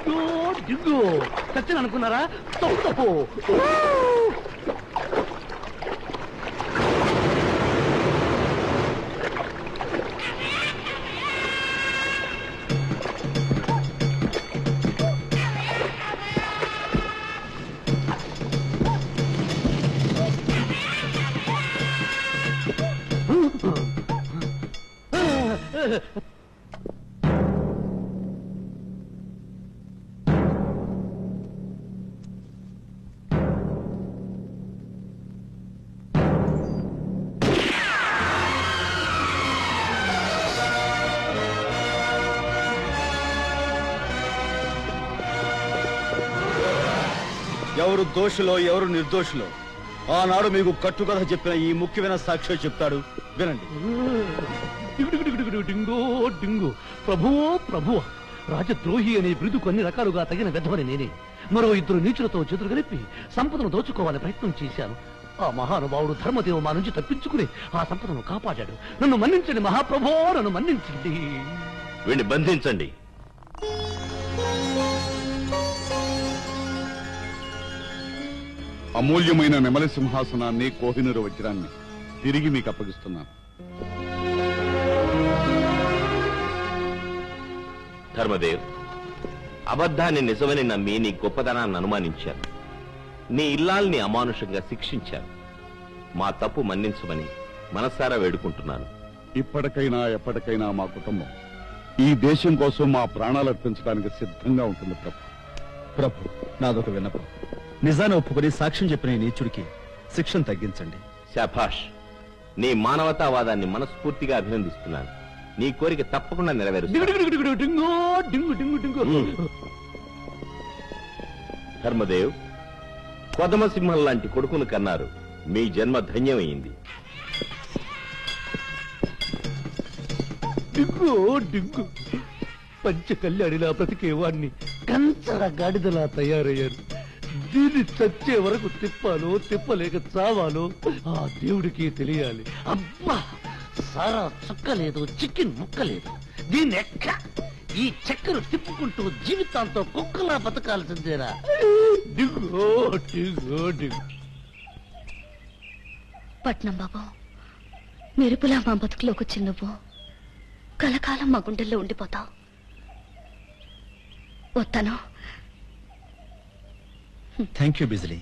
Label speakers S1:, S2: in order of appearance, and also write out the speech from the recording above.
S1: డింగు డింగు చచ్చిన అనుకున్నారా? తప్పు తప్పు.
S2: ఎవరు దోషులో ఎవరు నిర్దోషులో ఆనాడు మీకు కట్టుకథ చెప్పిన ఈ ముఖ్యమైన సాక్షి చెప్తాడు, వినండి.
S1: డింగో డింగు. ప్రభువో ప్రభువ, రాజద్రోహి అనే బిరుదుకు అన్ని రకాలుగా తగిన వెధవని నేనే. మరో 2 నీచులతో చేతులు కలిపి సంపదను దోచుకోవాలని ప్రయత్నం చేశాను. ఆ మహానుభావుడు ధర్మదేవ మా నుంచి తప్పించుకుని ఆ సంపదను కాపాడాడు. నన్ను మన్నించండి మహాప్రభో, నన్ను మన్నించండి.
S3: వీడిని బంధించండి.
S4: అమూల్యమైన నెమలి సింహాసనాన్ని, కోహినూరు వజ్రాన్ని తిరిగి మీకు అప్పగిస్తున్నాను.
S3: ధర్మదేవ్, అబద్ధాన్ని నిజమని నమ్మి నీ గొప్పదనాన్ని అనుమానించాను. నీ ఇల్లాల్ని అమానుషంగా శిక్షించాను. మా తప్పు మన్నించమని మనసారా వేడుకుంటున్నాను.
S4: ఇప్పటికైనా ఎప్పటికైనా మా కుటుంబం ఈ దేశం కోసం మా ప్రాణాలు అర్పించడానికి సిద్ధంగా ఉంటుంది ప్రభు.
S2: ప్రభు, నాదొక విన్నపం. నిజాన్ని ఒప్పుకొని సాక్ష్యం చెప్పిన ఈ నీచుడికి శిక్షను తగ్గించండి.
S3: శాభాష్, నీ మానవతావాదాన్ని మనస్ఫూర్తిగా అభినందిస్తున్నాను. నీ కోరిక తప్పకుండా నెరవేరుస్తుంది.
S1: డింగో డింగు డింగు డింగు.
S3: ధర్మదేవ్, కొదమసింహం లాంటి కొడుకును కన్నారు. మీ జన్మ ధన్యమైంది.
S1: డింగు డింగు. పంచ కళ్యాణిలా బ్రతికేవాణ్ణి కంచర గాడిదలా తయారయ్యారు. దీన్ని చచ్చే వరకు తిప్పాలో తిప్పలేక చావాలో ఆ దేవుడికి తెలియాలి. అబ్బా, సారా చుక్కలేదు, చికెన్ ముక్కలేదు. దీన్ని ఎక్క ఈ చక్కెర తిప్పుకుంటూ జీవితాంతో కుక్కలా బతకాల్సిందేనా? డింగో డింగో డింగు.
S5: పట్నం బాబు, మెరుపులా మా బతుకులోకి వచ్చి నువ్వు కలకాలం మా గుండెల్లో ఉండిపోతావు. వస్తాను.
S2: Thank you Bijli.